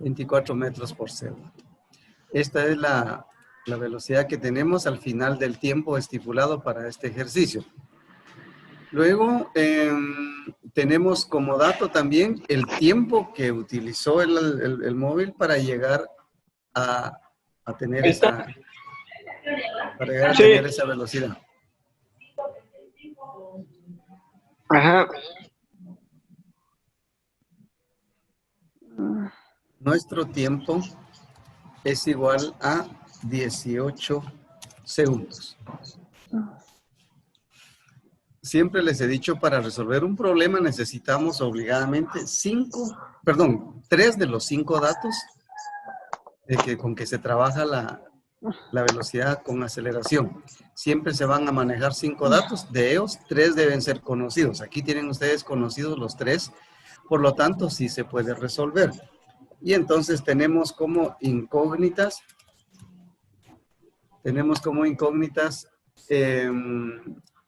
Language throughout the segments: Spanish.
24 metros por segundo. Esta es la velocidad que tenemos al final del tiempo estipulado para este ejercicio. Luego tenemos como dato también el tiempo que utilizó el móvil para llegar a tener esa velocidad. Ajá. Nuestro tiempo es igual a 18 segundos. Siempre les he dicho, para resolver un problema necesitamos obligadamente 3 de los 5 datos con que se trabaja la velocidad con aceleración. Siempre se van a manejar 5 datos, de ellos 3 deben ser conocidos. Aquí tienen ustedes conocidos los 3, por lo tanto sí se puede resolver. Y entonces tenemos como incógnitas,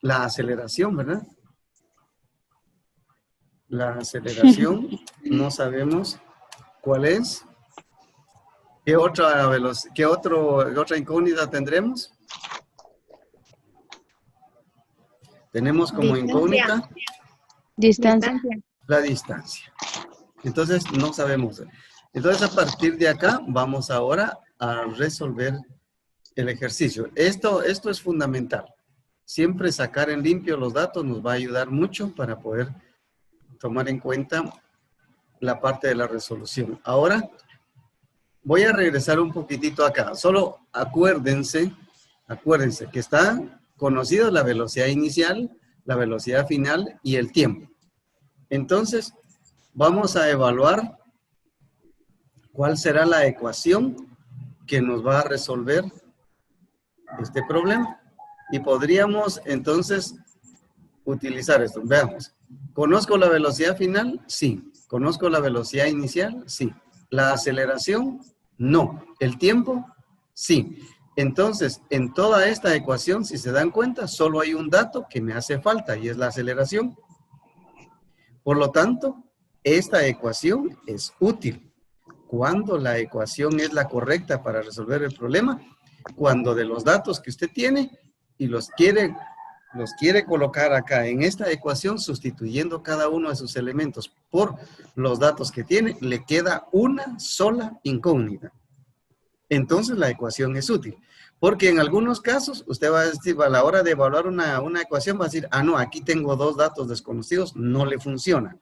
la aceleración, ¿verdad? La aceleración, no sabemos cuál es. ¿Qué otra incógnita tendremos? Tenemos como incógnita la distancia. Entonces, no sabemos. Entonces, a partir de acá, vamos ahora a resolver el ejercicio. Esto es fundamental. Siempre sacar en limpio los datos nos va a ayudar mucho para poder tomar en cuenta la parte de la resolución. Ahora, voy a regresar un poquitito acá. Solo acuérdense que está conocido la velocidad inicial, la velocidad final y el tiempo. Entonces, vamos a evaluar cuál será la ecuación que nos va a resolver este problema. Y podríamos entonces utilizar esto. Veamos. ¿Conozco la velocidad final? Sí. ¿Conozco la velocidad inicial? Sí. ¿La aceleración? No. ¿El tiempo? Sí. Entonces, en toda esta ecuación, si se dan cuenta, solo hay un dato que me hace falta y es la aceleración. Por lo tanto, esta ecuación es útil. ¿Cuándo la ecuación es la correcta para resolver el problema? Cuando de los datos que usted tiene y los quiere colocar acá en esta ecuación, sustituyendo cada uno de sus elementos por los datos que tiene, le queda una sola incógnita. Entonces la ecuación es útil. Porque en algunos casos, usted va a decir, a la hora de evaluar una ecuación, va a decir, no, aquí tengo 2 datos desconocidos, no le funciona.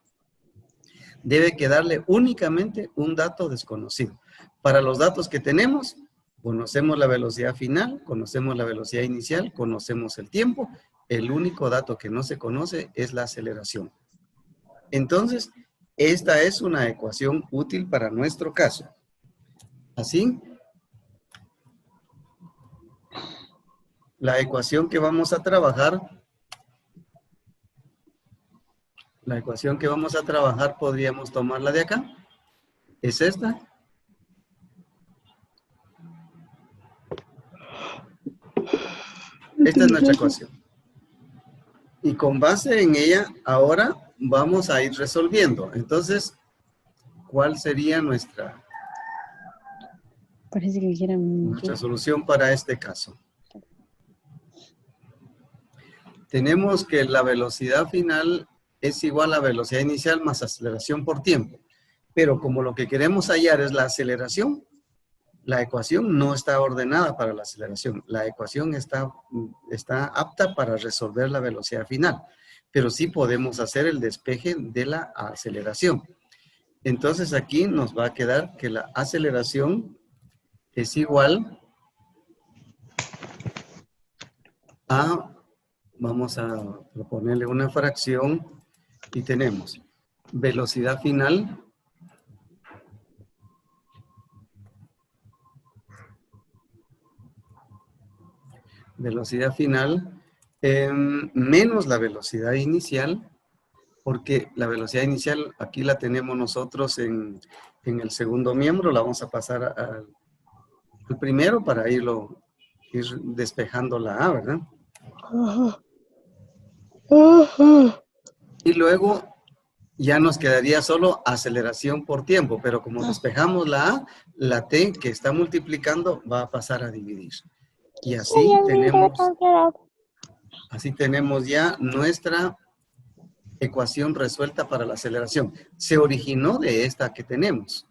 Debe quedarle únicamente un dato desconocido. Para los datos que tenemos, conocemos la velocidad final, conocemos la velocidad inicial, conocemos el tiempo. El único dato que no se conoce es la aceleración. Entonces, esta es una ecuación útil para nuestro caso. Así, la ecuación que vamos a trabajar, podríamos tomarla de acá. Es esta. Esta es nuestra ecuación. Y con base en ella, ahora vamos a ir resolviendo. Entonces, ¿cuál sería nuestra solución para este caso? Tenemos que la velocidad final es igual a velocidad inicial más aceleración por tiempo. Pero como lo que queremos hallar es la aceleración, la ecuación no está ordenada para la aceleración. La ecuación está apta para resolver la velocidad final. Pero sí podemos hacer el despeje de la aceleración. Entonces aquí nos va a quedar que la aceleración es igual a, vamos a proponerle una fracción y tenemos velocidad final menos la velocidad inicial, porque la velocidad inicial aquí la tenemos nosotros en el segundo miembro, la vamos a pasar al primero para ir despejando la A, ¿verdad? Y luego ya nos quedaría solo aceleración por tiempo, pero como despejamos la A, la T que está multiplicando va a pasar a dividir. Y así tenemos ya nuestra ecuación resuelta para la aceleración. Se originó de esta que tenemos,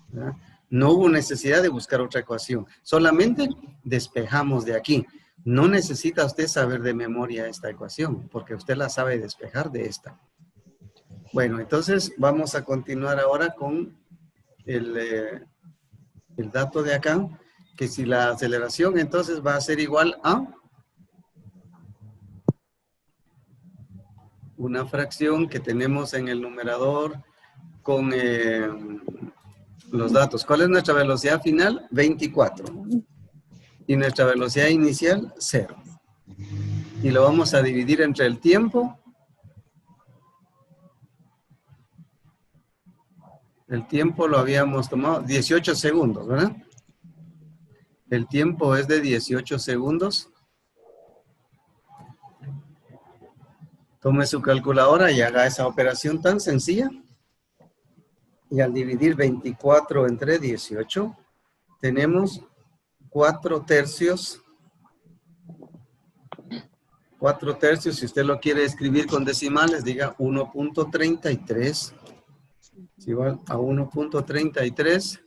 ¿verdad? No hubo necesidad de buscar otra ecuación, solamente despejamos de aquí. No necesita usted saber de memoria esta ecuación, porque usted la sabe despejar de esta. Bueno, entonces vamos a continuar ahora con el dato de acá, que si la aceleración entonces va a ser igual a una fracción que tenemos en el numerador con los datos. ¿Cuál es nuestra velocidad final? 24. Y nuestra velocidad inicial, 0. Y lo vamos a dividir entre el tiempo. El tiempo lo habíamos tomado 18 segundos, ¿verdad? El tiempo es de 18 segundos. Tome su calculadora y haga esa operación tan sencilla. Y al dividir 24 entre 18, tenemos 4 tercios. 4 tercios, si usted lo quiere escribir con decimales, diga 1.33. Es igual a 1.33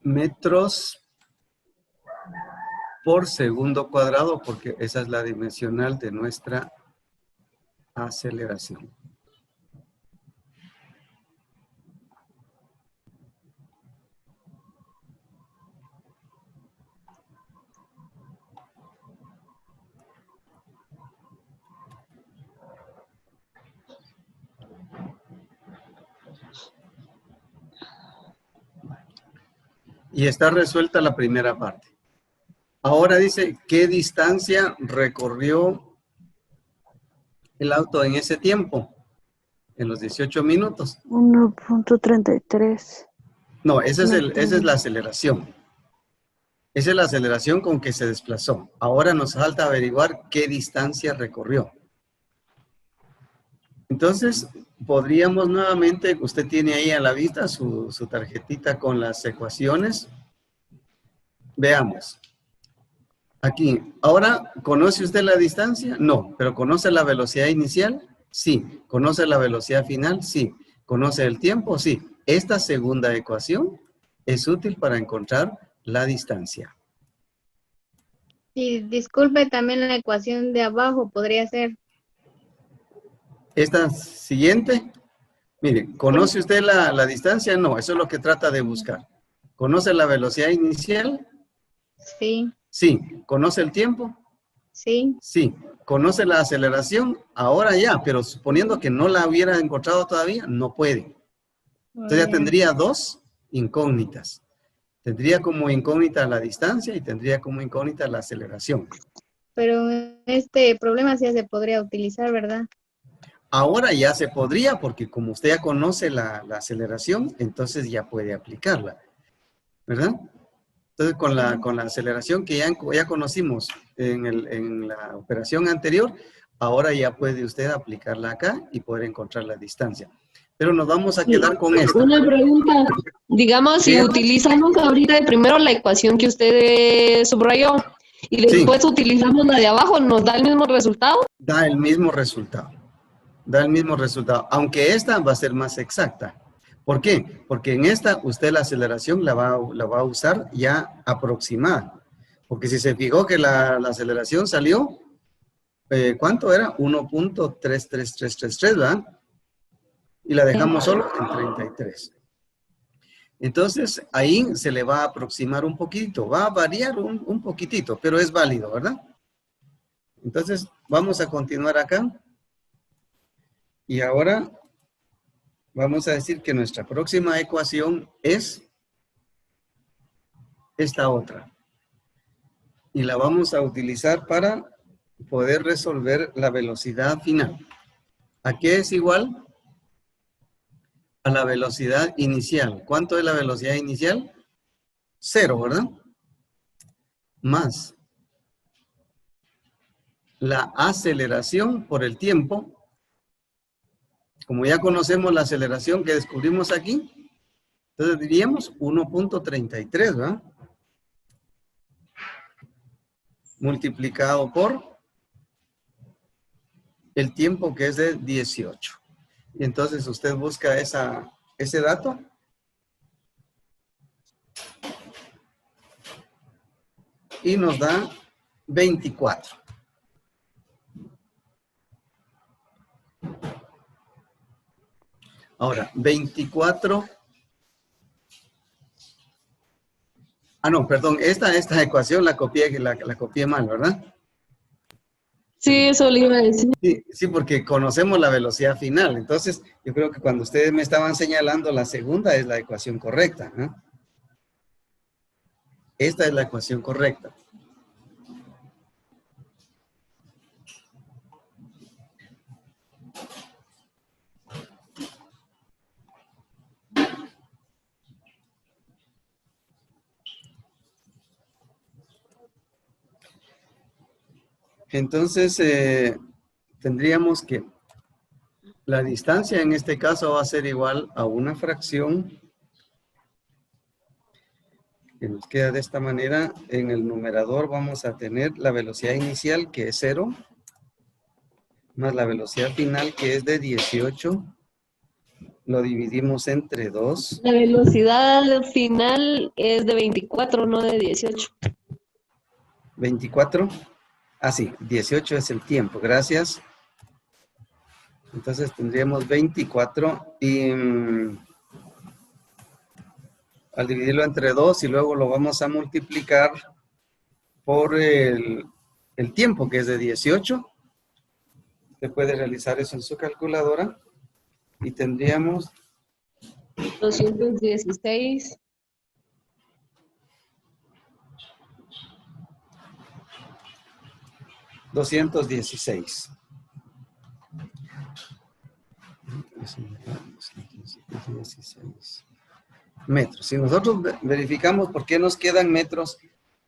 metros por segundo cuadrado, porque esa es la dimensional de nuestra aceleración. Y está resuelta la primera parte. Ahora dice, ¿qué distancia recorrió el auto en ese tiempo? En los 18 minutos. 1.33. No, esa es la aceleración. Esa es la aceleración con que se desplazó. Ahora nos falta averiguar qué distancia recorrió. Entonces, podríamos nuevamente, usted tiene ahí a la vista su tarjetita con las ecuaciones. Veamos. Aquí, ahora, ¿conoce usted la distancia? No, pero ¿conoce la velocidad inicial? Sí. ¿Conoce la velocidad final? Sí. ¿Conoce el tiempo? Sí. Esta segunda ecuación es útil para encontrar la distancia. Y disculpe, también la ecuación de abajo podría ser. Esta siguiente, mire, ¿conoce usted la distancia? No, eso es lo que trata de buscar. ¿Conoce la velocidad inicial? Sí. Sí. ¿Conoce el tiempo? Sí. Sí. ¿Conoce la aceleración? Ahora ya, pero suponiendo que no la hubiera encontrado todavía, no puede. Entonces ya tendría dos incógnitas. Tendría como incógnita la distancia y tendría como incógnita la aceleración. Pero este problema sí se podría utilizar, ¿verdad? Ahora ya se podría, porque como usted ya conoce la aceleración, entonces ya puede aplicarla, ¿verdad? Entonces con la aceleración que ya conocimos en la operación anterior, ahora ya puede usted aplicarla acá y poder encontrar la distancia. Pero nos vamos a quedar con esto. Una pregunta, digamos, si utilizamos ahorita primero la ecuación que usted subrayó y después utilizamos la de abajo, ¿nos da el mismo resultado? Da el mismo resultado. Da el mismo resultado, aunque esta va a ser más exacta. ¿Por qué? Porque en esta usted la aceleración la va a usar ya aproximada. Porque si se fijó que la aceleración salió, ¿cuánto era? 1.33333, ¿verdad? Y la dejamos solo en 33. Entonces, ahí se le va a aproximar un poquito, va a variar un poquitito, pero es válido, ¿verdad? Entonces, vamos a continuar acá. Y ahora vamos a decir que nuestra próxima ecuación es esta otra. Y la vamos a utilizar para poder resolver la velocidad final. ¿A qué es igual? A la velocidad inicial. ¿Cuánto es la velocidad inicial? 0, ¿verdad? Más la aceleración por el tiempo. Como ya conocemos la aceleración que descubrimos aquí, entonces diríamos 1.33, ¿verdad? Multiplicado por el tiempo que es de 18. Y entonces usted busca ese dato. Y nos da 24. Ahora, 24. Ah, no, perdón. Esta ecuación la copié mal, ¿verdad? Sí, eso le iba a decir. Sí, porque conocemos la velocidad final. Entonces, yo creo que cuando ustedes me estaban señalando la segunda es la ecuación correcta, ¿eh? Esta es la ecuación correcta. Entonces, tendríamos que la distancia en este caso va a ser igual a una fracción que nos queda de esta manera. En el numerador vamos a tener la velocidad inicial, que es 0, más la velocidad final, que es de 18. Lo dividimos entre 2. La velocidad final es de 24, no de 18. 24. Ah, sí, 18 es el tiempo, gracias. Entonces tendríamos 24 y al dividirlo entre 2 y luego lo vamos a multiplicar por el tiempo, que es de 18. Usted puede realizar eso en su calculadora y tendríamos 216. 216 metros. Si nosotros verificamos por qué nos quedan metros,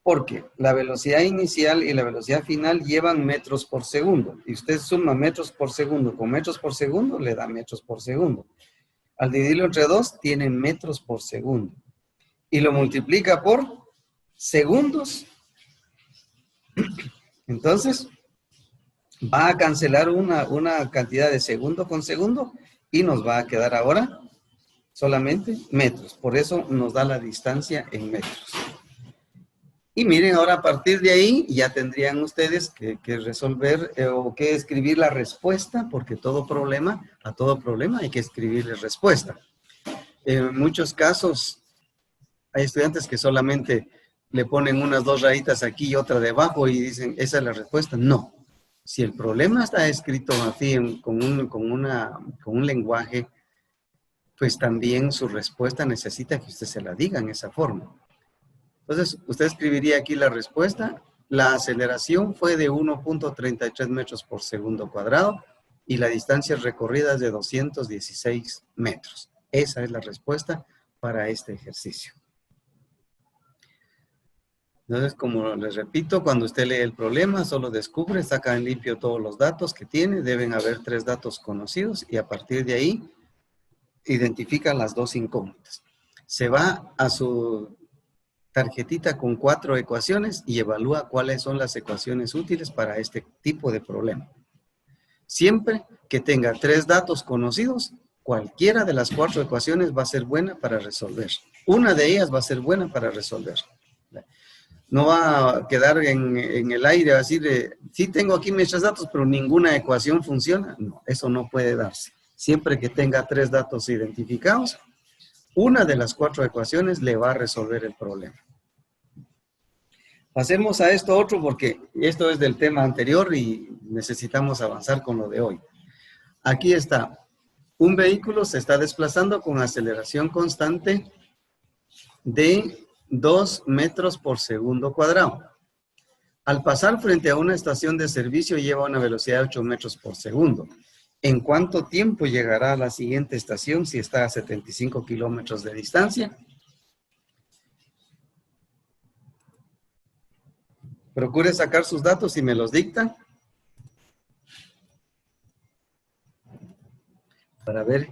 porque la velocidad inicial y la velocidad final llevan metros por segundo. Y usted suma metros por segundo con metros por segundo, le da metros por segundo. Al dividirlo entre 2, tiene metros por segundo. Y lo multiplica por segundos. Entonces, va a cancelar una cantidad de segundo con segundo y nos va a quedar ahora solamente metros. Por eso nos da la distancia en metros. Y miren, ahora a partir de ahí ya tendrían ustedes que resolver o que escribir la respuesta, porque a todo problema hay que escribirle respuesta. En muchos casos hay estudiantes que solamente le ponen unas 2 rayitas aquí y otra debajo y dicen, esa es la respuesta. No. Si el problema está escrito así con un lenguaje, pues también su respuesta necesita que usted se la diga en esa forma. Entonces, usted escribiría aquí la respuesta. La aceleración fue de 1.33 metros por segundo cuadrado y la distancia recorrida es de 216 metros. Esa es la respuesta para este ejercicio. Entonces, como les repito, cuando usted lee el problema, solo descubre, saca en limpio todos los datos que tiene. Deben haber 3 datos conocidos y a partir de ahí identifica las 2 incógnitas. Se va a su tarjetita con 4 ecuaciones y evalúa cuáles son las ecuaciones útiles para este tipo de problema. Siempre que tenga 3 datos conocidos, cualquiera de las 4 ecuaciones va a ser buena para resolver. Una de ellas va a ser buena para resolver. No va a quedar en el aire así de, sí tengo aquí mis 3 datos, pero ninguna ecuación funciona. No, eso no puede darse. Siempre que tenga 3 datos identificados, una de las 4 ecuaciones le va a resolver el problema. Pasemos a esto otro porque esto es del tema anterior y necesitamos avanzar con lo de hoy. Aquí está. Un vehículo se está desplazando con aceleración constante de 2 metros por segundo cuadrado. Al pasar frente a una estación de servicio lleva una velocidad de 8 metros por segundo. ¿En cuánto tiempo llegará a la siguiente estación si está a 75 kilómetros de distancia? Procure sacar sus datos y me los dictan. para ver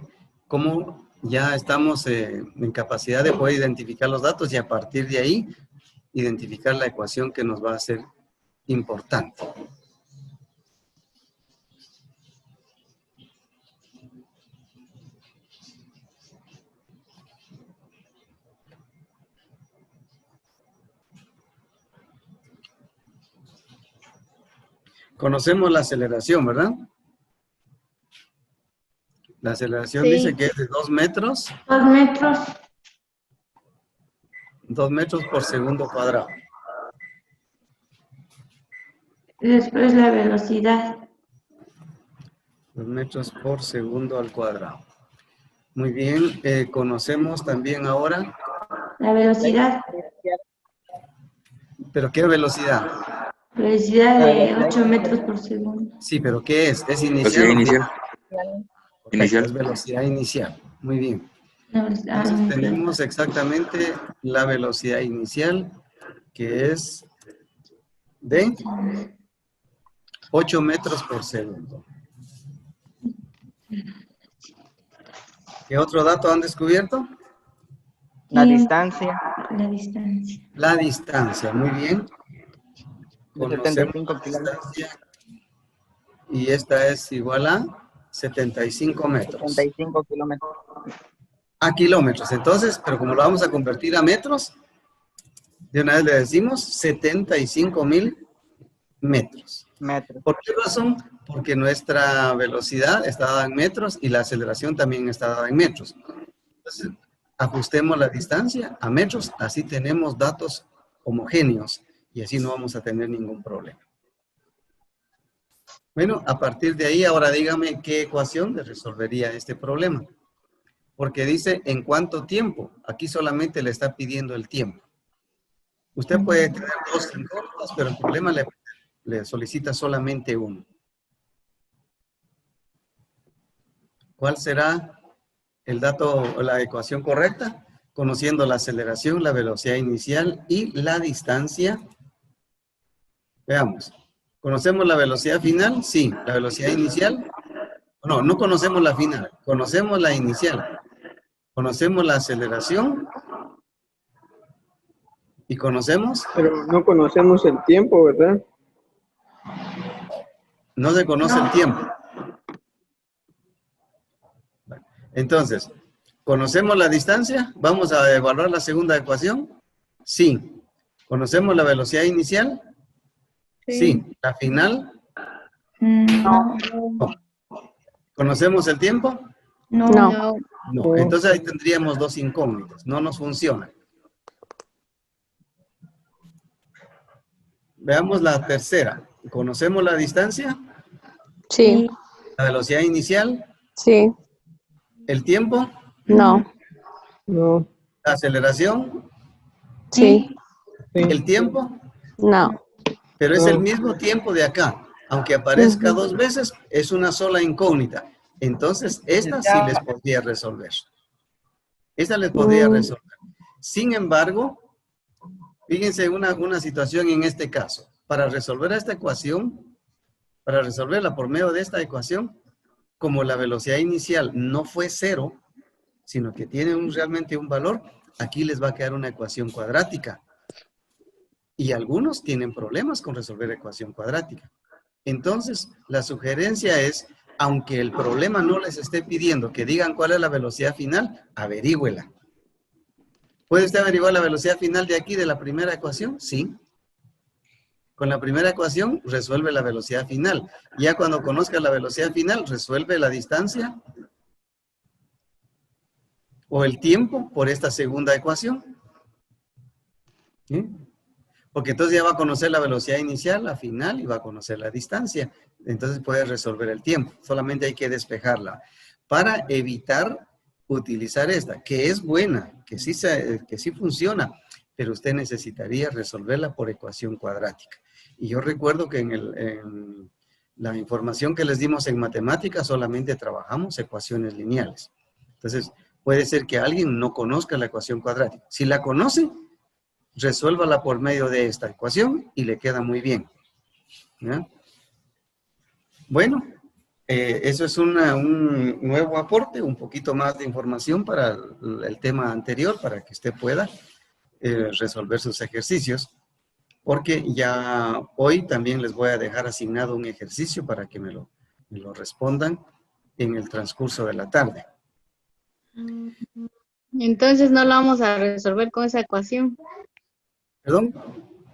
cómo ya estamos en capacidad de poder identificar los datos y a partir de ahí identificar la ecuación que nos va a ser importante. Conocemos la aceleración, ¿verdad? La aceleración Sí. dice que es de 2 metros. 2 metros. 2 metros por segundo cuadrado. Después la velocidad. 2 metros por segundo al cuadrado. Muy bien. Conocemos también ahora. La velocidad. ¿Pero qué velocidad? Velocidad de 8 metros por segundo. Sí, pero ¿qué es? ¿Es Velocidad inicial? inicial. Correcto, Inicial. es velocidad inicial. Muy bien. La velocidad Entonces inicial. tenemos exactamente la velocidad inicial, que es de 8 metros por segundo. ¿Qué otro dato han descubierto? La Y distancia La distancia. La distancia, muy bien. de Conocemos 75 la kilómetros. distancia y esta es igual a 75 metros. 75 kilómetros. A kilómetros, entonces, pero como lo vamos a convertir a metros, de una vez le decimos 75,000 metros. Metros. ¿Por qué razón? Porque nuestra velocidad está dada en metros y la aceleración también está dada en metros. Entonces, ajustemos la distancia a metros, así tenemos datos homogéneos y así no vamos a tener ningún problema. Bueno, a partir de ahí, ahora dígame qué ecuación le resolvería este problema. Porque dice, ¿en cuánto tiempo? Aquí solamente le está pidiendo el tiempo. Usted puede tener 2 incógnitas, pero el problema le solicita solamente uno. ¿Cuál será el dato o la ecuación correcta? Conociendo la aceleración, la velocidad inicial y la distancia. Veamos. ¿Conocemos la velocidad final? Sí. ¿La velocidad inicial? No, no conocemos la final. Conocemos la inicial. Conocemos la aceleración. ¿Y conocemos? Pero no conocemos el tiempo, ¿verdad? No se conoce el tiempo. Entonces, ¿conocemos la distancia? ¿Vamos a evaluar la segunda ecuación? Sí. ¿Conocemos la velocidad inicial? Sí. ¿La final? No. ¿Conocemos el tiempo? No. No. No. Entonces ahí tendríamos 2 incógnitas. No nos funciona. Veamos la tercera. ¿Conocemos la distancia? Sí, ¿La velocidad inicial? sí, ¿El tiempo? no, No. ¿La aceleración? sí, ¿El tiempo? no. Pero es No. el mismo tiempo de acá. Aunque aparezca 2 veces, es una sola incógnita. Entonces, esta sí les podría resolver. Esta les podría resolver. Sin embargo, fíjense una situación en este caso. Para resolver esta ecuación, para resolverla por medio de esta ecuación, como la velocidad inicial no fue 0, sino que tiene realmente un valor, aquí les va a quedar una ecuación cuadrática. Y algunos tienen problemas con resolver ecuación cuadrática. Entonces, la sugerencia es, aunque el problema no les esté pidiendo que digan cuál es la velocidad final, averígüela. ¿Puede usted averiguar la velocidad final de aquí, de la primera ecuación? Sí. Con la primera ecuación, resuelve la velocidad final. Ya cuando conozca la velocidad final, resuelve la distancia o el tiempo por esta segunda ecuación. ¿Sí? Porque entonces ya va a conocer la velocidad inicial, la final, y va a conocer la distancia. Entonces puede resolver el tiempo. Solamente hay que despejarla. Para evitar utilizar esta, que es buena, que sí funciona, pero usted necesitaría resolverla por ecuación cuadrática. Y yo recuerdo que en la información que les dimos en matemáticas solamente trabajamos ecuaciones lineales. Entonces, puede ser que alguien no conozca la ecuación cuadrática. Si la conoce, resuélvala por medio de esta ecuación y le queda muy bien. ¿Ya? Bueno, Eso es un nuevo aporte, un poquito más de información para el tema anterior, para que usted pueda resolver sus ejercicios, porque ya hoy también les voy a dejar asignado un ejercicio para que me lo respondan en el transcurso de la tarde. Entonces no lo vamos a resolver con esa ecuación. ¿Perdón?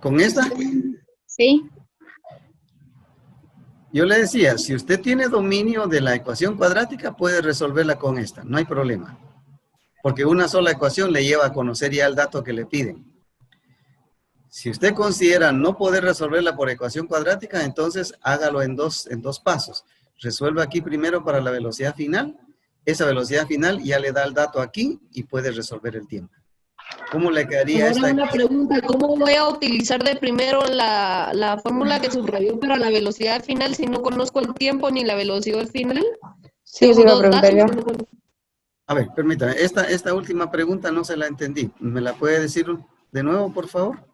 ¿Con esta? Sí. Yo le decía, si usted tiene dominio de la ecuación cuadrática, puede resolverla con esta, no hay problema. Porque una sola ecuación le lleva a conocer ya el dato que le piden. Si usted considera no poder resolverla por ecuación cuadrática, entonces hágalo en dos pasos. Resuelva aquí primero para la velocidad final. Esa velocidad final ya le da el dato aquí y puede resolver el tiempo. ¿Cómo le quedaría esta Ahora una ecuación? pregunta, ¿cómo voy a utilizar de primero la fórmula que subrayó para la velocidad final si no conozco el tiempo ni la velocidad final? Sí, Tengo sí, iba a dos preguntar datos yo. que no conozco. A ver, permítame. Esta última pregunta no se la entendí. ¿Me la puede decir de nuevo, por favor?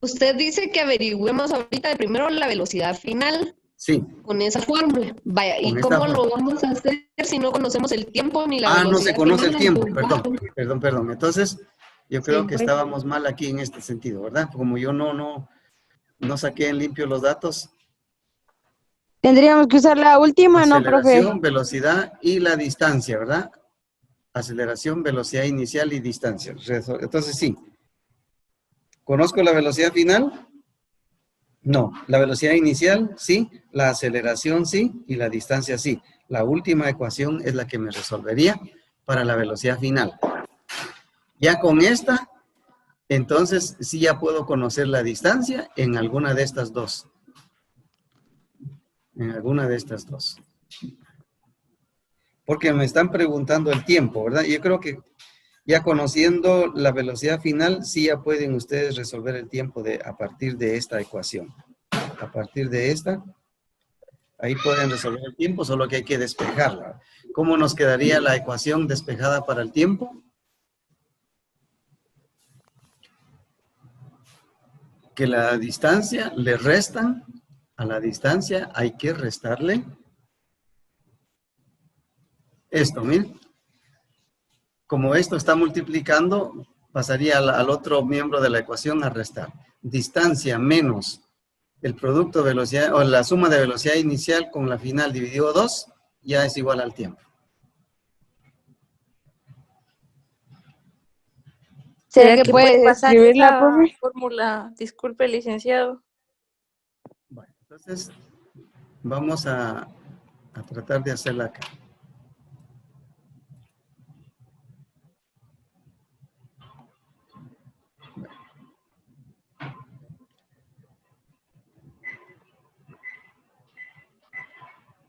Usted dice que averigüemos ahorita de primero la velocidad final Sí. con esa fórmula. Vaya, ¿y Con esta cómo lo fórmula. vamos a hacer si no conocemos el tiempo ni la Ah, velocidad no se conoce final? el tiempo. Perdón. Entonces, yo creo Sí, que pues. estábamos mal aquí en este sentido, ¿verdad? Como yo no saqué en limpio los datos. Tendríamos que usar la última, ¿no, profe? Aceleración, velocidad y la distancia, ¿verdad? Aceleración, velocidad inicial y distancia. Entonces, sí. ¿Conozco la velocidad final? No. La velocidad inicial, sí. La aceleración, sí. Y la distancia, sí. La última ecuación es la que me resolvería para la velocidad final. Ya con esta, entonces sí ya puedo conocer la distancia en alguna de estas dos. En alguna de estas dos. Porque me están preguntando el tiempo, ¿verdad? Yo creo que ya conociendo la velocidad final, sí ya pueden ustedes resolver el tiempo a partir de esta ecuación. A partir de esta, ahí pueden resolver el tiempo, solo que hay que despejarla. ¿Cómo nos quedaría la ecuación despejada para el tiempo? Que la distancia le restan, a la distancia hay que restarle esto, miren. Como esto está multiplicando, pasaría al otro miembro de la ecuación a restar. Distancia menos el producto de velocidad, o la suma de velocidad inicial con la final dividido 2, ya es igual al tiempo. ¿Será que puede pasar escribirla, esa profe? fórmula? Disculpe, licenciado. Bueno, entonces vamos a tratar de hacerla acá.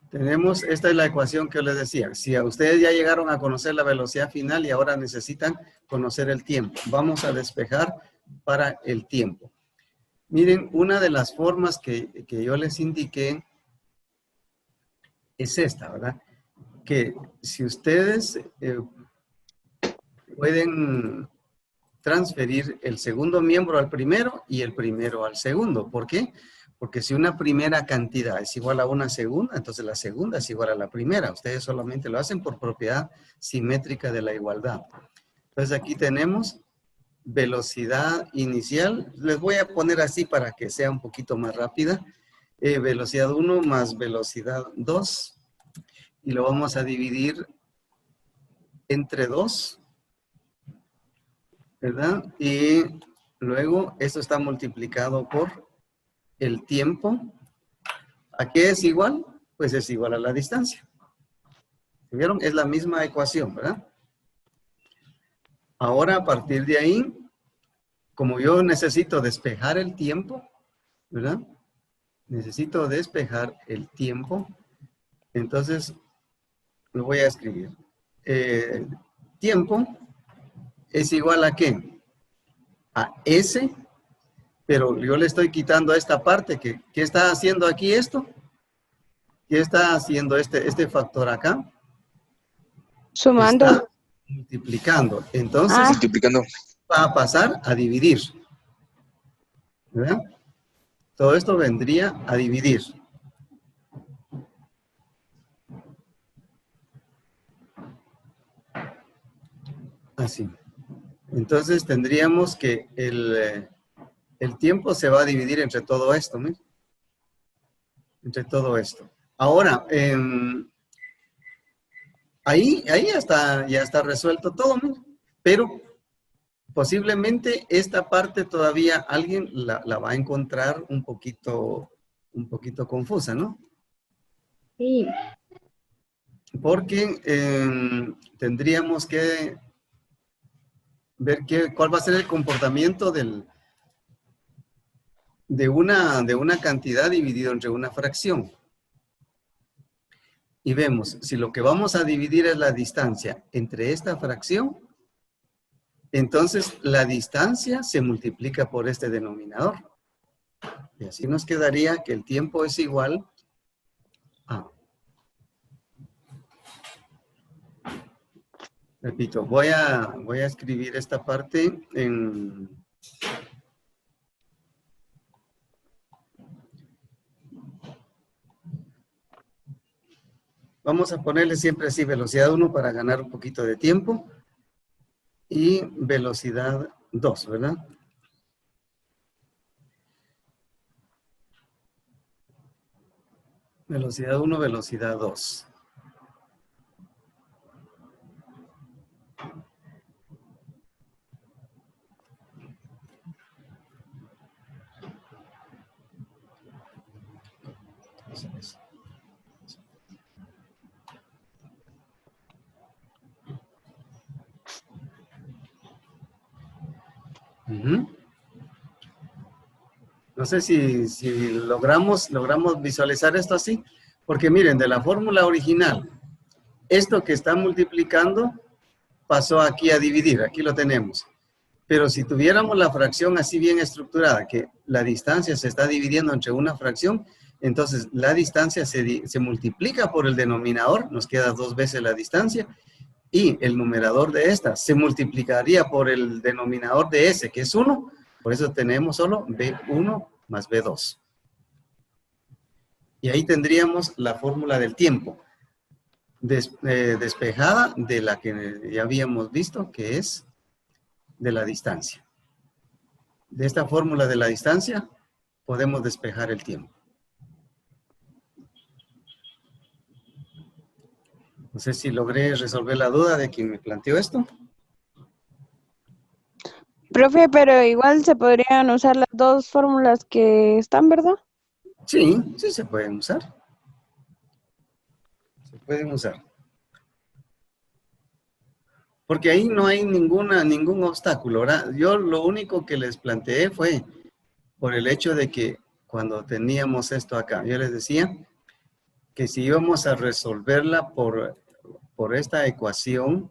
Tenemos, esta es la ecuación que yo les decía. Si a ustedes ya llegaron a conocer la velocidad final y ahora necesitan conocer el tiempo, vamos a despejar para el tiempo. Miren, una de las formas que yo les indiqué es esta, ¿verdad? Que si ustedes pueden transferir el segundo miembro al primero y el primero al segundo. ¿Por qué? Porque si una primera cantidad es igual a una segunda, entonces la segunda es igual a la primera. Ustedes solamente lo hacen por propiedad simétrica de la igualdad. Entonces aquí tenemos velocidad inicial. Les voy a poner así para que sea un poquito más rápida. Velocidad 1 más velocidad 2. Y lo vamos a dividir entre 2. ¿Verdad? Y luego esto está multiplicado por el tiempo. ¿A qué es igual? Pues es igual a la distancia. ¿Vieron? Es la misma ecuación, ¿verdad? Ahora, a partir de ahí, como yo necesito despejar el tiempo, ¿verdad? Necesito despejar el tiempo. Entonces, lo voy a escribir. Tiempo es igual a ¿qué? A S, pero yo le estoy quitando a esta parte. ¿Qué está haciendo aquí esto? ¿Qué está haciendo este factor acá? Sumando. Está multiplicando. Entonces, Multiplicando. va a pasar a dividir. ¿Verdad? Todo esto vendría a dividir. Así. Entonces tendríamos que el tiempo se va a dividir entre todo esto, ¿no? Entre todo esto. Ahora, ahí ya está resuelto todo, ¿no? Pero posiblemente esta parte todavía alguien la va a encontrar un poquito confusa, ¿no? Sí. Porque tendríamos que ver cuál va a ser el comportamiento de una cantidad dividido entre una fracción. Y vemos, si lo que vamos a dividir es la distancia entre esta fracción, entonces la distancia se multiplica por este denominador. Y así nos quedaría que el tiempo es igual a... Repito, voy a escribir esta parte en... Vamos a ponerle siempre así velocidad 1 para ganar un poquito de tiempo. Y velocidad 2, ¿verdad? Velocidad 1, velocidad 2. No sé si logramos visualizar esto así, porque miren, de la fórmula original, esto que está multiplicando pasó aquí a dividir, aquí lo tenemos. Pero si tuviéramos la fracción así bien estructurada, que la distancia se está dividiendo entre una fracción, entonces la distancia se multiplica por el denominador, nos queda 2 veces la distancia, y el numerador de esta se multiplicaría por el denominador de S, que es 1. Por eso tenemos solo B1 más B2. Y ahí tendríamos la fórmula del tiempo, despejada de la que ya habíamos visto, que es de la distancia. De esta fórmula de la distancia podemos despejar el tiempo. No sé si logré resolver la duda de quien me planteó esto. Profe, pero igual se podrían usar las dos fórmulas que están, ¿verdad? Sí, sí se pueden usar. Se pueden usar. Porque ahí no hay ningún obstáculo, ¿verdad? Yo lo único que les planteé fue por el hecho de que cuando teníamos esto acá, yo les decía que si íbamos a resolverla por esta ecuación,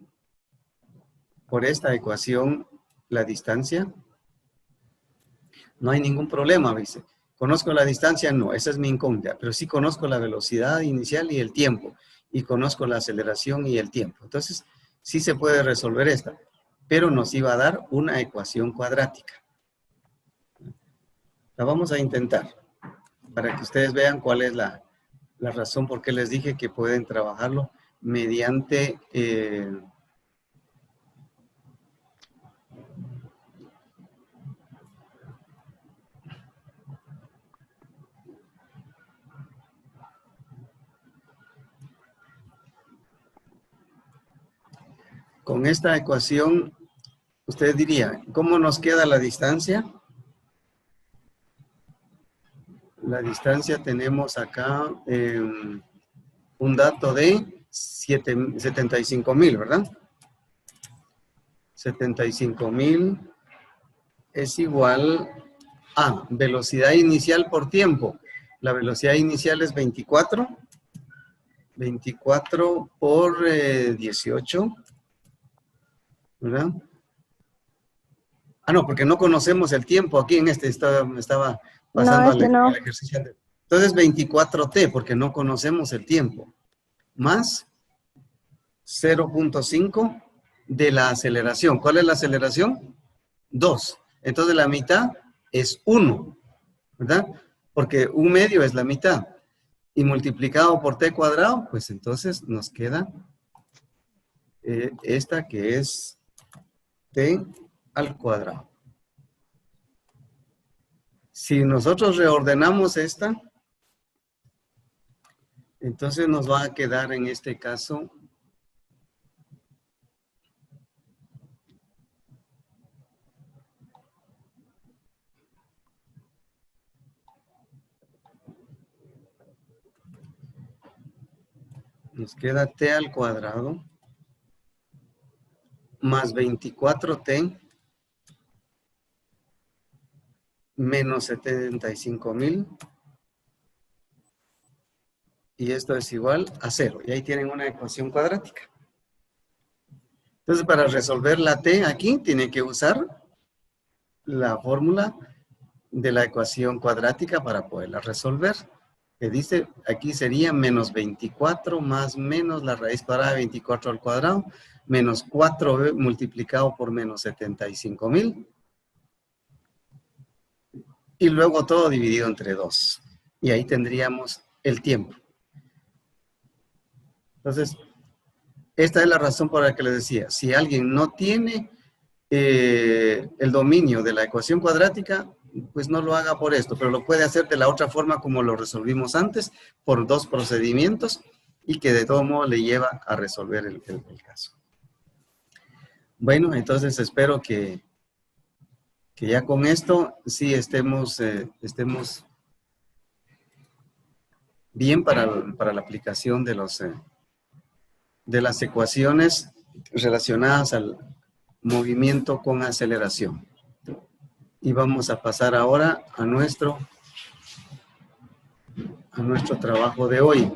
la distancia, no hay ningún problema, dice. ¿Conozco la distancia? No, esa es mi incógnita, pero sí conozco la velocidad inicial y el tiempo, y conozco la aceleración y el tiempo. Entonces, sí se puede resolver esta, pero nos iba a dar una ecuación cuadrática. La vamos a intentar, para que ustedes vean cuál es la razón por qué les dije que pueden trabajarlo mediante... con esta ecuación, usted diría, ¿cómo nos queda la distancia? La distancia tenemos acá un dato de 75,000, ¿verdad? 75,000 es igual a velocidad inicial por tiempo. La velocidad inicial es 24. 24 por 18. ¿Verdad? Ah, no, porque no conocemos el tiempo aquí en este, me estaba pasando al ejercicio. Entonces 24t, porque no conocemos el tiempo, más 0.5 de la aceleración. ¿Cuál es la aceleración? 2. Entonces la mitad es 1, ¿verdad? Porque 1/2 es la mitad. Y multiplicado por t cuadrado, pues entonces nos queda esta que es t al cuadrado. Si nosotros reordenamos esta, entonces nos va a quedar en este caso nos queda t al cuadrado más 24t menos 75,000 y esto es igual a 0. Y ahí tienen una ecuación cuadrática. Entonces, para resolver la t aquí, tienen que usar la fórmula de la ecuación cuadrática para poderla resolver. Que dice, aquí sería menos 24 más menos la raíz cuadrada de 24 al cuadrado, menos 4b multiplicado por menos 75,000. Y luego todo dividido entre 2. Y ahí tendríamos el tiempo. Entonces, esta es la razón por la que les decía. Si alguien no tiene el dominio de la ecuación cuadrática, pues no lo haga por esto, pero lo puede hacer de la otra forma como lo resolvimos antes, por 2 procedimientos, y que de todo modo le lleva a resolver el caso. Bueno, entonces espero que ya con esto sí estemos bien para la aplicación de las ecuaciones relacionadas al movimiento con aceleración. Y vamos a pasar ahora a nuestro trabajo de hoy.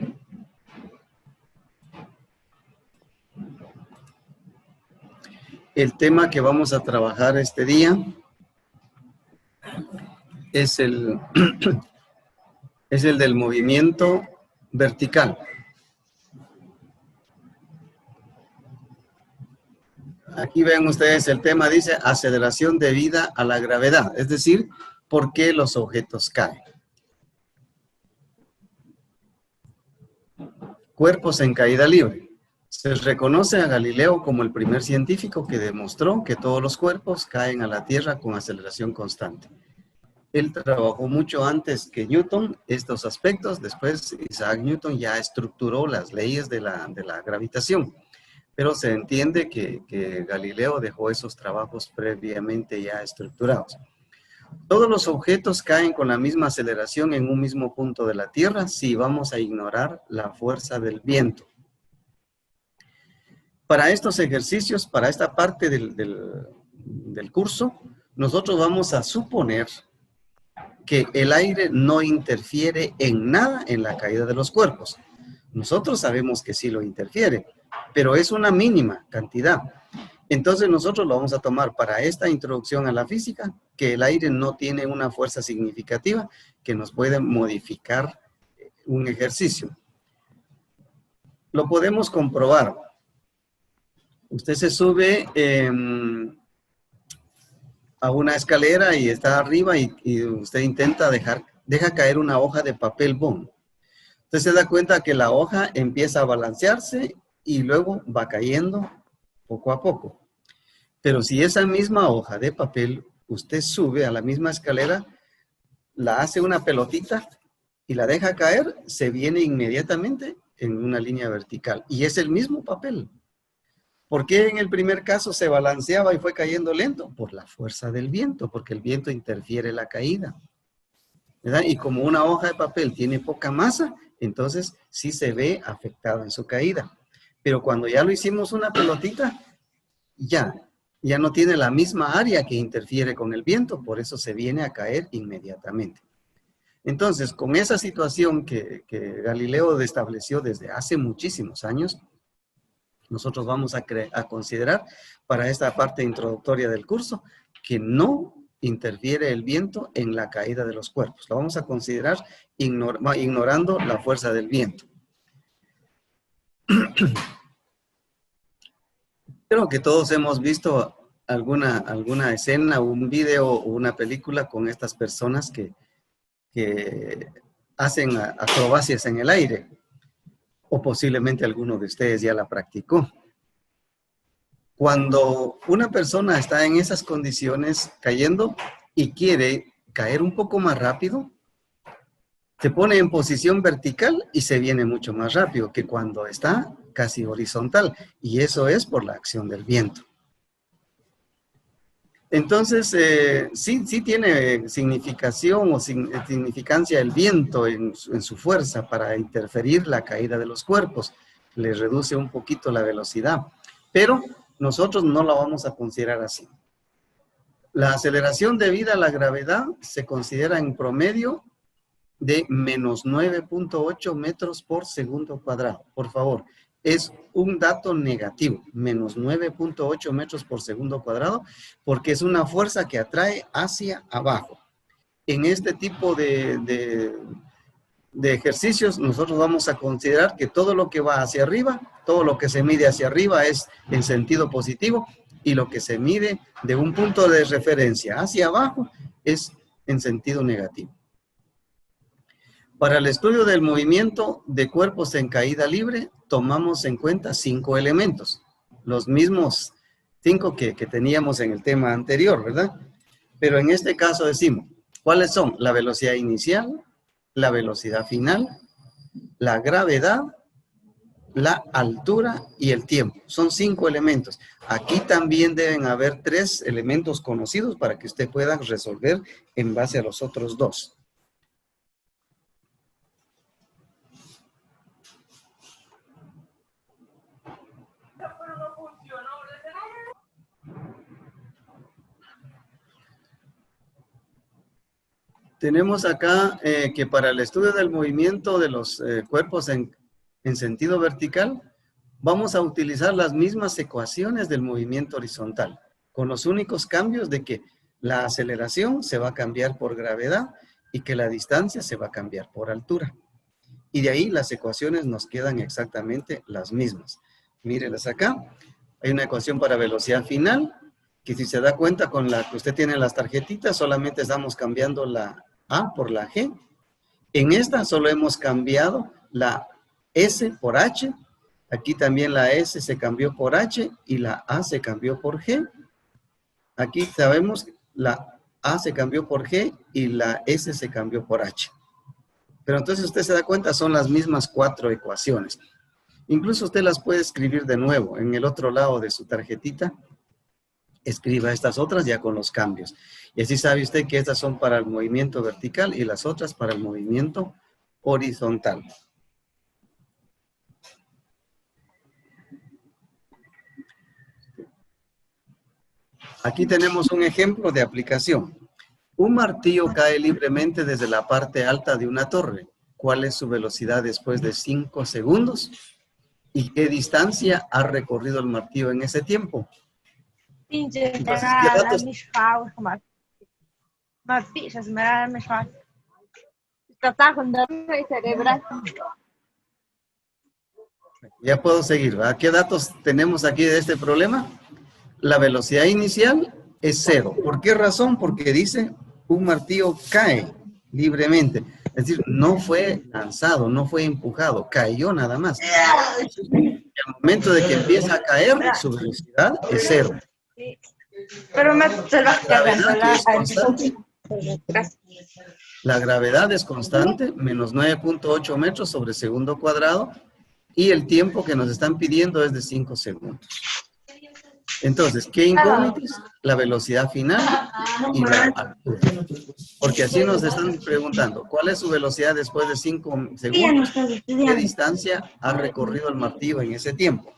El tema que vamos a trabajar este día es el del movimiento vertical. Aquí ven ustedes el tema, dice aceleración debida a la gravedad, es decir, ¿por qué los objetos caen? Cuerpos en caída libre. Se reconoce a Galileo como el primer científico que demostró que todos los cuerpos caen a la Tierra con aceleración constante. Él trabajó mucho antes que Newton estos aspectos, después Isaac Newton ya estructuró las leyes de la gravitación. Pero se entiende que Galileo dejó esos trabajos previamente ya estructurados. Todos los objetos caen con la misma aceleración en un mismo punto de la Tierra si vamos a ignorar la fuerza del viento. Para estos ejercicios, para esta parte del curso, nosotros vamos a suponer que el aire no interfiere en nada en la caída de los cuerpos. Nosotros sabemos que sí lo interfiere, pero es una mínima cantidad. Entonces nosotros lo vamos a tomar para esta introducción a la física, que el aire no tiene una fuerza significativa que nos puede modificar un ejercicio. Lo podemos comprobar. Usted se sube a una escalera y está arriba y usted intenta deja caer una hoja de papel bond. Usted se da cuenta que la hoja empieza a balancearse y luego va cayendo poco a poco. Pero si esa misma hoja de papel usted sube a la misma escalera, la hace una pelotita y la deja caer, se viene inmediatamente en una línea vertical. Y es el mismo papel. ¿Por qué en el primer caso se balanceaba y fue cayendo lento? Por la fuerza del viento, porque el viento interfiere en la caída, ¿verdad? Y como una hoja de papel tiene poca masa, entonces sí se ve afectado en su caída. Pero cuando ya lo hicimos una pelotita, ya no tiene la misma área que interfiere con el viento, por eso se viene a caer inmediatamente. Entonces, con esa situación que Galileo estableció desde hace muchísimos años, nosotros vamos a considerar para esta parte introductoria del curso que no interfiere el viento en la caída de los cuerpos. Lo vamos a considerar ignorando la fuerza del viento. Creo que todos hemos visto alguna escena, un video o una película con estas personas que hacen acrobacias en el aire. O posiblemente alguno de ustedes ya la practicó. Cuando una persona está en esas condiciones cayendo y quiere caer un poco más rápido, se pone en posición vertical y se viene mucho más rápido que cuando está casi horizontal. Y eso es por la acción del viento. Entonces, sí tiene significación o significancia el viento en su fuerza para interferir la caída de los cuerpos. Le reduce un poquito la velocidad, pero nosotros no la vamos a considerar así. La aceleración debida a la gravedad se considera en promedio de menos 9.8 metros por segundo cuadrado. Por favor, es un dato negativo, menos 9.8 metros por segundo cuadrado, porque es una fuerza que atrae hacia abajo. En este tipo de ejercicios, nosotros vamos a considerar que todo lo que va hacia arriba, todo lo que se mide hacia arriba es en sentido positivo, y lo que se mide de un punto de referencia hacia abajo es en sentido negativo. Para el estudio del movimiento de cuerpos en caída libre, tomamos en cuenta 5 elementos, los mismos 5 que teníamos en el tema anterior, ¿verdad? Pero en este caso decimos, ¿cuáles son? La velocidad inicial, la velocidad final, la gravedad, la altura y el tiempo. Son 5 elementos. Aquí también deben haber 3 elementos conocidos para que usted pueda resolver en base a los otros 2. Tenemos acá que para el estudio del movimiento de los cuerpos en sentido vertical, vamos a utilizar las mismas ecuaciones del movimiento horizontal, con los únicos cambios de que la aceleración se va a cambiar por gravedad y que la distancia se va a cambiar por altura. Y de ahí las ecuaciones nos quedan exactamente las mismas. Mírenlas acá. Hay una ecuación para velocidad final, que si se da cuenta con la que usted tiene en las tarjetitas, solamente estamos cambiando la A por la G. En esta solo hemos cambiado la S por H. Aquí también la S se cambió por H y la A se cambió por G. Aquí sabemos la A se cambió por G y la S se cambió por H. Pero entonces usted se da cuenta, son las mismas 4 ecuaciones. Incluso usted las puede escribir de nuevo en el otro lado de su tarjetita. Escriba estas otras ya con los cambios. Y así sabe usted que estas son para el movimiento vertical y las otras para el movimiento horizontal. Aquí tenemos un ejemplo de aplicación. Un martillo cae libremente desde la parte alta de una torre. ¿Cuál es su velocidad después de 5 segundos? ¿Y qué distancia ha recorrido el martillo en ese tiempo? Entonces, ¿qué datos? Ya puedo seguir, ¿verdad? ¿Qué datos tenemos aquí de este problema? La velocidad inicial es 0. ¿Por qué razón? Porque dice un martillo cae libremente. Es decir, no fue lanzado, no fue empujado, cayó nada más. Al momento de que empieza a caer, su velocidad es 0. Pero la gravedad es constante, menos 9.8 metros sobre segundo cuadrado, y el tiempo que nos están pidiendo es de 5 segundos. Entonces, ¿qué incógnitas? La velocidad final y la altura. Porque así nos están preguntando, ¿cuál es su velocidad después de 5 segundos? ¿Qué distancia ha recorrido el martillo en ese tiempo?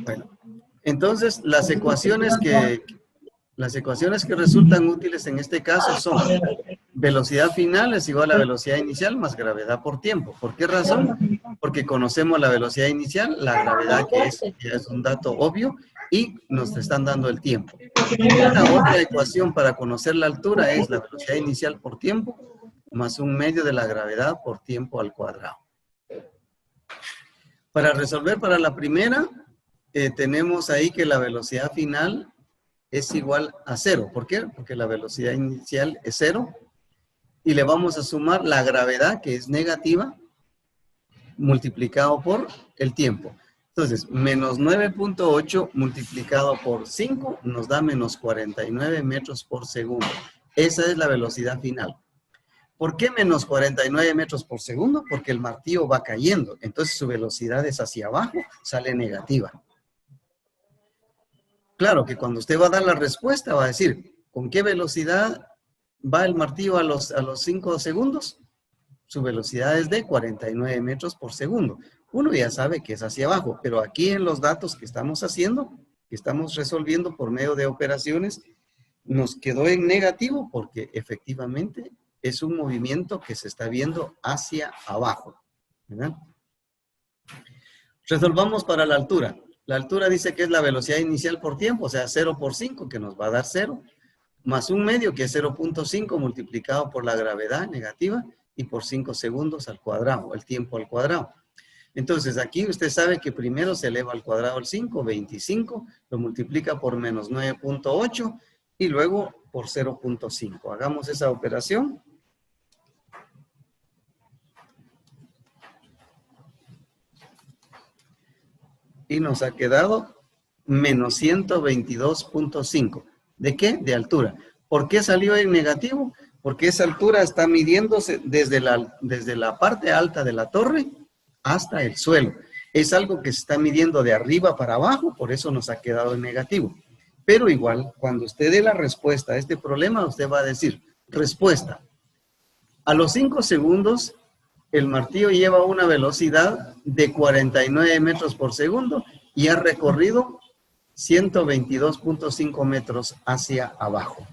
Bueno, entonces las ecuaciones que resultan útiles en este caso son velocidad final es igual a velocidad inicial más gravedad por tiempo. ¿Por qué razón? Porque conocemos la velocidad inicial, la gravedad que es un dato obvio y nos están dando el tiempo. La otra ecuación para conocer la altura es la velocidad inicial por tiempo más un medio de la gravedad por tiempo al cuadrado. Para resolver para la primera, tenemos ahí que la velocidad final es igual a 0. ¿Por qué? Porque la velocidad inicial es 0. Y le vamos a sumar la gravedad, que es negativa, multiplicado por el tiempo. Entonces, menos 9.8 multiplicado por 5 nos da menos 49 metros por segundo. Esa es la velocidad final. ¿Por qué menos 49 metros por segundo? Porque el martillo va cayendo. Entonces su velocidad es hacia abajo, sale negativa. Claro que cuando usted va a dar la respuesta va a decir, ¿con qué velocidad va el martillo a los 5 segundos? Su velocidad es de 49 metros por segundo. Uno ya sabe que es hacia abajo, pero aquí en los datos que estamos haciendo, que estamos resolviendo por medio de operaciones, nos quedó en negativo porque efectivamente es un movimiento que se está viendo hacia abajo, ¿verdad? Resolvamos para la altura. La altura dice que es la velocidad inicial por tiempo, o sea, 0 por 5, que nos va a dar 0, más un medio, que es 0.5 multiplicado por la gravedad negativa, y por 5 segundos al cuadrado, el tiempo al cuadrado. Entonces, aquí usted sabe que primero se eleva al cuadrado el 5, 25, lo multiplica por menos 9.8, y luego por 0.5. Hagamos esa operación. Y nos ha quedado menos 122.5. ¿De qué? De altura. ¿Por qué salió en negativo? Porque esa altura está midiéndose desde la parte alta de la torre hasta el suelo. Es algo que se está midiendo de arriba para abajo, por eso nos ha quedado en negativo. Pero igual, cuando usted dé la respuesta a este problema, usted va a decir, respuesta. A los 5 segundos, el martillo lleva una velocidad de 49 metros por segundo y ha recorrido 122.5 metros hacia abajo.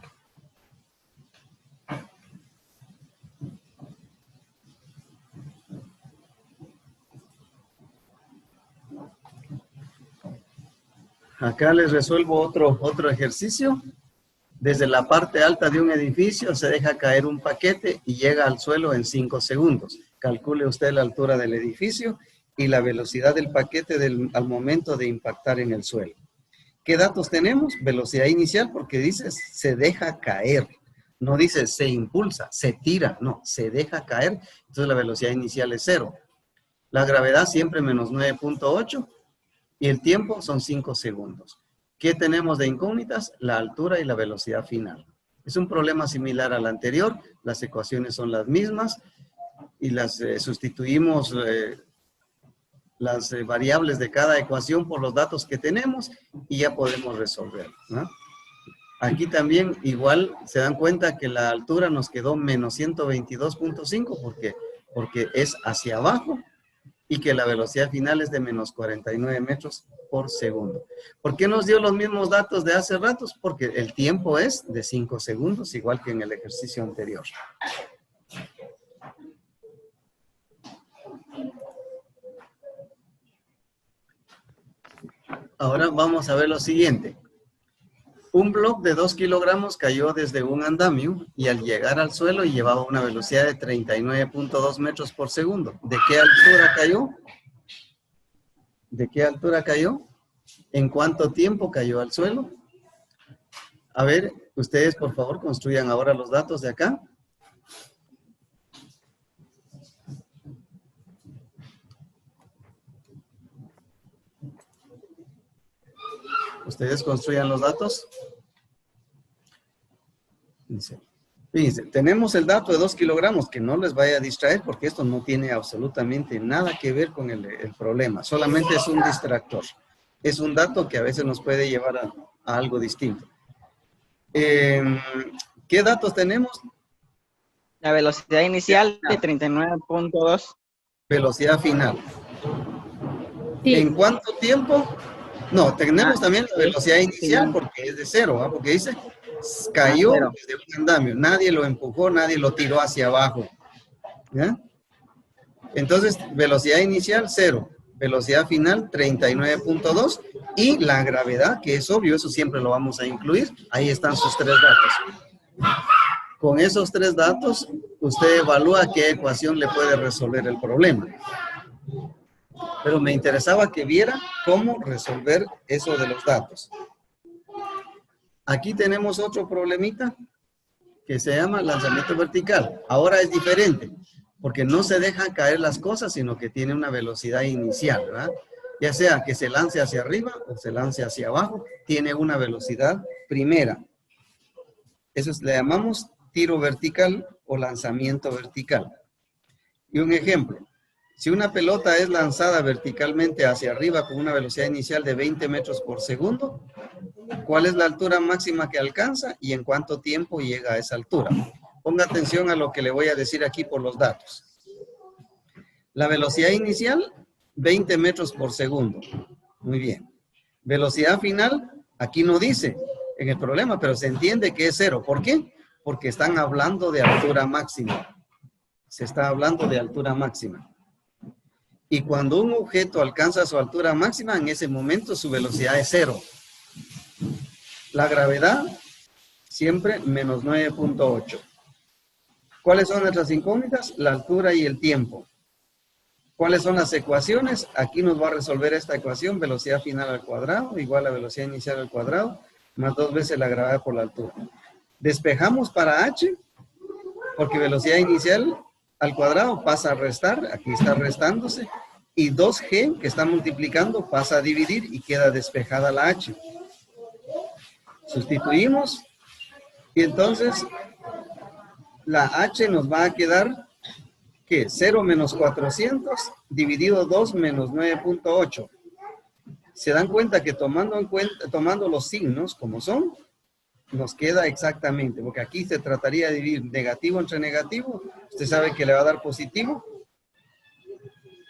Acá les resuelvo otro ejercicio. Desde la parte alta de un edificio se deja caer un paquete y llega al suelo en 5 segundos. Calcule usted la altura del edificio y la velocidad del paquete al momento de impactar en el suelo. ¿Qué datos tenemos? Velocidad inicial, porque dice se deja caer. No dice se impulsa, se tira, no, se deja caer. Entonces la velocidad inicial es 0. La gravedad siempre menos 9.8 y el tiempo son 5 segundos. ¿Qué tenemos de incógnitas? La altura y la velocidad final. Es un problema similar al anterior, las ecuaciones son las mismas y las sustituimos las variables de cada ecuación por los datos que tenemos y ya podemos resolver, ¿no? Aquí también igual se dan cuenta que la altura nos quedó menos 122.5 porque es hacia abajo y que la velocidad final es de menos 49 metros por segundo. ¿Por qué nos dio los mismos datos de hace ratos? Porque el tiempo es de 5 segundos, igual que en el ejercicio anterior. Ahora vamos a ver lo siguiente. Un bloque de 2 kilogramos cayó desde un andamio y al llegar al suelo llevaba una velocidad de 39.2 metros por segundo. ¿De qué altura cayó? ¿De qué altura cayó? ¿En cuánto tiempo cayó al suelo? A ver, ustedes por favor construyan ahora los datos de acá. Ustedes construyan los datos. Fíjense, tenemos el dato de 2 kilogramos, que no les vaya a distraer porque esto no tiene absolutamente nada que ver con el problema. Solamente es un distractor. Es un dato que a veces nos puede llevar a algo distinto. ¿Qué datos tenemos? La velocidad inicial de 39.2. Velocidad final. Sí. ¿En cuánto tiempo? No, tenemos también la velocidad inicial porque es de 0, ¿va? Porque dice, cayó desde un andamio. Nadie lo empujó, nadie lo tiró hacia abajo. ¿Ya? Entonces, velocidad inicial 0. Velocidad final 39.2 y la gravedad, que es obvio, eso siempre lo vamos a incluir. Ahí están sus 3 datos. Con esos 3 datos, usted evalúa qué ecuación le puede resolver el problema. Pero me interesaba que viera cómo resolver eso de los datos. Aquí tenemos otro problemita que se llama lanzamiento vertical. Ahora es diferente, porque no se dejan caer las cosas, sino que tiene una velocidad inicial, ¿verdad? ya sea que se lance hacia arriba o se lance hacia abajo, tiene una velocidad primera. Eso le llamamos tiro vertical o lanzamiento vertical. Y un ejemplo, si una pelota es lanzada verticalmente hacia arriba con una velocidad inicial de 20 metros por segundo, ¿cuál es la altura máxima que alcanza y en cuánto tiempo llega a esa altura? Ponga atención a lo que le voy a decir aquí por los datos. La velocidad inicial, 20 metros por segundo. Muy bien. Velocidad final, aquí no dice en el problema, pero se entiende que es 0. ¿Por qué? Porque están hablando de altura máxima. Se está hablando de altura máxima. Y cuando un objeto alcanza su altura máxima, en ese momento su velocidad es 0. La gravedad, siempre menos 9.8. ¿Cuáles son nuestras incógnitas? La altura y el tiempo. ¿Cuáles son las ecuaciones? Aquí nos va a resolver esta ecuación, velocidad final al cuadrado, igual a velocidad inicial al cuadrado, más 2 veces la gravedad por la altura. Despejamos para h, porque velocidad inicial al cuadrado pasa a restar, aquí está restándose, y 2g, que está multiplicando, pasa a dividir y queda despejada la h. Sustituimos, y entonces la h nos va a quedar, ¿qué? 0 menos 400 dividido 2 menos 9.8. ¿Se dan cuenta que tomando los signos como son, nos queda exactamente? Porque aquí se trataría de dividir negativo entre negativo. Usted sabe que le va a dar positivo,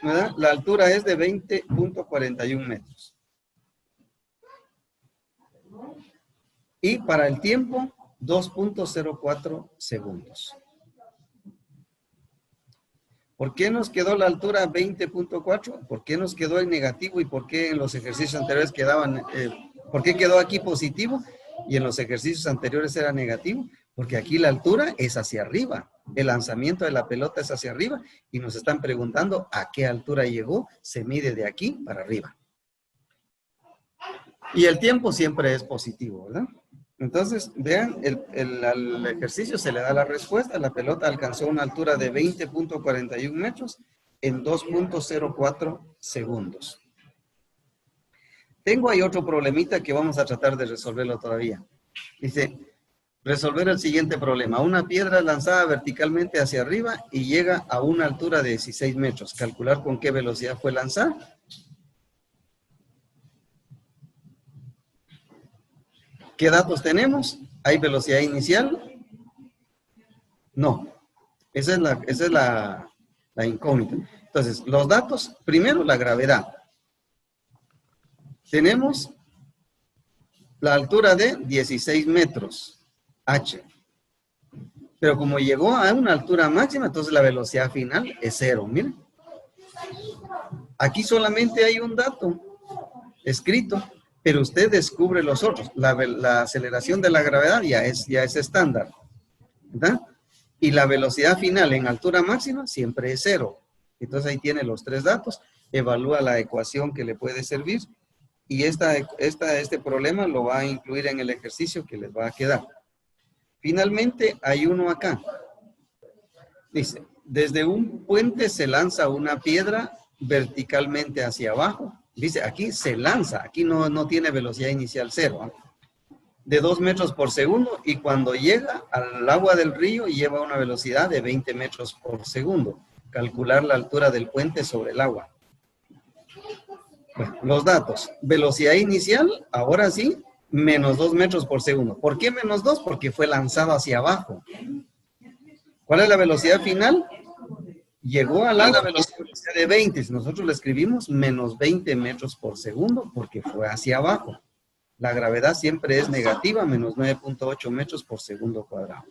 ¿verdad? La altura es de 20.41 metros. Y para el tiempo, 2.04 segundos. ¿Por qué nos quedó la altura 20.4? ¿Por qué nos quedó el negativo? ¿Y por qué en los ejercicios anteriores quedaban, por qué quedó aquí positivo y en los ejercicios anteriores era negativo? Porque aquí la altura es hacia arriba. El lanzamiento de la pelota es hacia arriba y nos están preguntando a qué altura llegó. Se mide de aquí para arriba. Y el tiempo siempre es positivo, ¿verdad? Entonces, vean, al ejercicio se le da la respuesta. La pelota alcanzó una altura de 20.41 metros en 2.04 segundos. Tengo ahí otro problemita que vamos a tratar de resolverlo todavía. Dice, resolver el siguiente problema. Una piedra es lanzada verticalmente hacia arriba y llega a una altura de 16 metros. Calcular con qué velocidad fue lanzada. ¿Qué datos tenemos? ¿Hay velocidad inicial? No. Esa es la incógnita. Entonces, los datos, primero la gravedad. Tenemos la altura de 16 metros, h. Pero como llegó a una altura máxima, entonces la velocidad final es 0. Miren. Aquí solamente hay un dato escrito. Pero usted descubre los otros. La aceleración de la gravedad ya es estándar, ¿verdad? Y la velocidad final en altura máxima siempre es 0. Entonces ahí tiene los 3 datos. Evalúa la ecuación que le puede servir. Y este problema lo va a incluir en el ejercicio que les va a quedar. Finalmente hay uno acá. Dice, desde un puente se lanza una piedra verticalmente hacia abajo. Dice, aquí se lanza, aquí no tiene velocidad inicial 0, ¿eh? De 2 metros por segundo y cuando llega al agua del río lleva una velocidad de 20 metros por segundo. Calcular la altura del puente sobre el agua. Bueno, los datos. Velocidad inicial, ahora sí, menos 2 metros por segundo. ¿Por qué menos 2? Porque fue lanzado hacia abajo. ¿Cuál es la velocidad final? Llegó a la velocidad de 20. Si nosotros le escribimos menos 20 metros por segundo porque fue hacia abajo. La gravedad siempre es negativa, menos 9.8 metros por segundo cuadrado.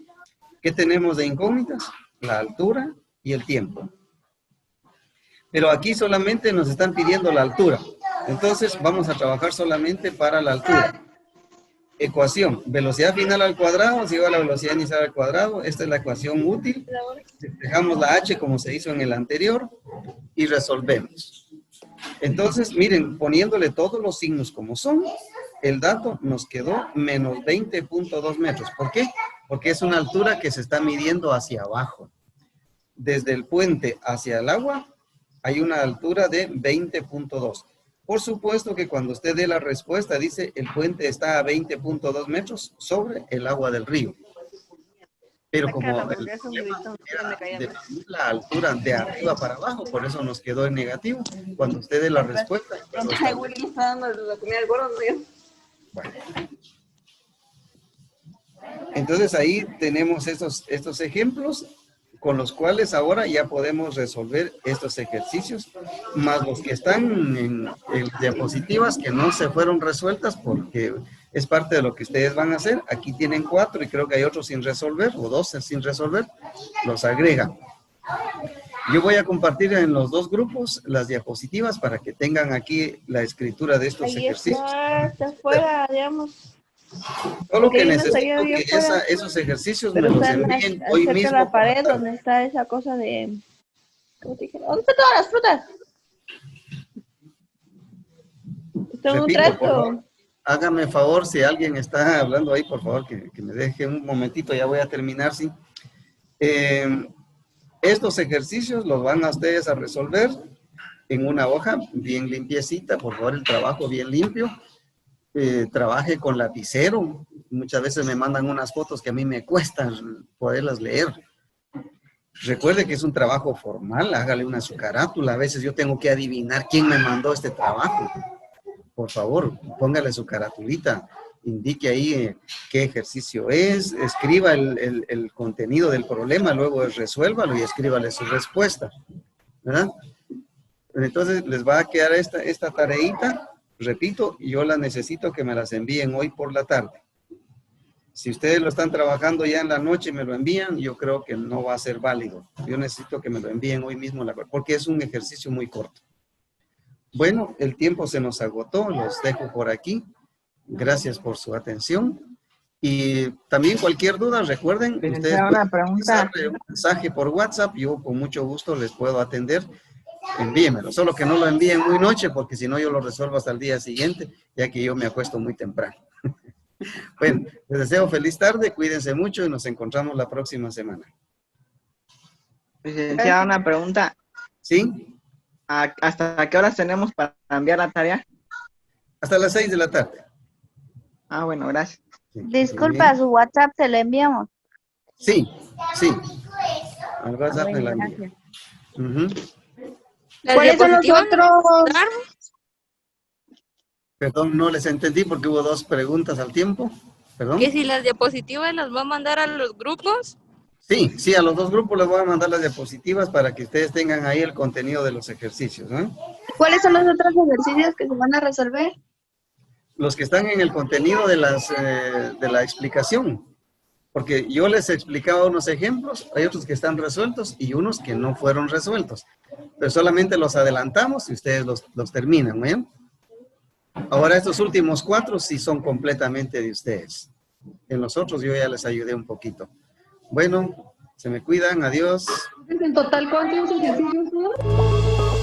¿Qué tenemos de incógnitas? La altura y el tiempo. Pero aquí solamente nos están pidiendo la altura. Entonces vamos a trabajar solamente para la altura. Ecuación, velocidad final al cuadrado es igual a la velocidad inicial al cuadrado. Esta es la ecuación útil. Dejamos la h como se hizo en el anterior y resolvemos. Entonces, miren, poniéndole todos los signos como son, el dato nos quedó menos 20.2 metros. ¿Por qué? Porque es una altura que se está midiendo hacia abajo. Desde el puente hacia el agua hay una altura de 20.2. Por supuesto que cuando usted dé la respuesta, dice el puente está a 20.2 metros sobre el agua del río. Pero como de la altura de arriba para abajo, por eso nos quedó en negativo. Cuando usted dé la respuesta. Bueno. Entonces ahí tenemos estos ejemplos con los cuales ahora ya podemos resolver estos ejercicios, más los que están en diapositivas que no se fueron resueltas porque es parte de lo que ustedes van a hacer. Aquí tienen 4 y creo que hay otros sin resolver, o 2 sin resolver, los agregan. Yo voy a compartir en los 2 grupos las diapositivas para que tengan aquí la escritura de estos ejercicios. Está afuera, digamos. Solo que necesito que esos ejercicios me los envíen hoy mismo. La pared donde está esa cosa de... ¿Dónde están todas las frutas? Está en un trato. Hágame favor, si alguien está hablando ahí, por favor, que me deje un momentito, ya voy a terminar, sí. Estos ejercicios los van a ustedes a resolver en una hoja bien limpiecita, por favor, el trabajo bien limpio. Trabaje con lapicero. Muchas veces me mandan unas fotos que a mí me cuesta poderlas leer. Recuerde que es un trabajo formal, hágale una su carátula. A veces yo tengo que adivinar quién me mandó este trabajo. Por favor, póngale su caratulita, indique ahí qué ejercicio es, escriba el contenido del problema, luego resuélvalo y escríbale su respuesta, ¿verdad? Entonces les va a quedar esta tareita. Repito, yo la necesito que me las envíen hoy por la tarde. Si ustedes lo están trabajando ya en la noche y me lo envían, yo creo que no va a ser válido. Yo necesito que me lo envíen hoy mismo, porque es un ejercicio muy corto. Bueno, el tiempo se nos agotó, los dejo por aquí. Gracias por su atención. Y también cualquier duda, recuerden, ustedes pueden enviarme un mensaje por WhatsApp, yo con mucho gusto les puedo atender. Envíenmelo, solo que no lo envíen muy noche, porque si no yo lo resuelvo hasta el día siguiente, ya que yo me acuesto muy temprano. Bueno, les deseo feliz tarde, cuídense mucho y nos encontramos la próxima semana. Licenciada, una pregunta. ¿Sí? ¿Hasta qué horas tenemos para enviar la tarea? Hasta las 6 de la tarde. Ah, bueno, gracias. Sí, Disculpa, su WhatsApp se lo enviamos. sí, sí. Al WhatsApp me la envío. ¿Cuáles son los otros? Perdón, no les entendí porque hubo 2 preguntas al tiempo. Perdón. Que si las diapositivas las va a mandar a los grupos. Sí, a los 2 grupos les voy a mandar las diapositivas para que ustedes tengan ahí el contenido de los ejercicios, ¿no? ¿Cuáles son los otros ejercicios que se van a resolver? Los que están en el contenido de la explicación. Porque yo les explicaba unos ejemplos, hay otros que están resueltos y unos que no fueron resueltos. Pero solamente los adelantamos y ustedes los terminan, ¿eh? Ahora estos últimos 4 sí son completamente de ustedes. En los otros yo ya les ayudé un poquito. Bueno, se me cuidan, adiós. ¿En total cuántos ejercicios son?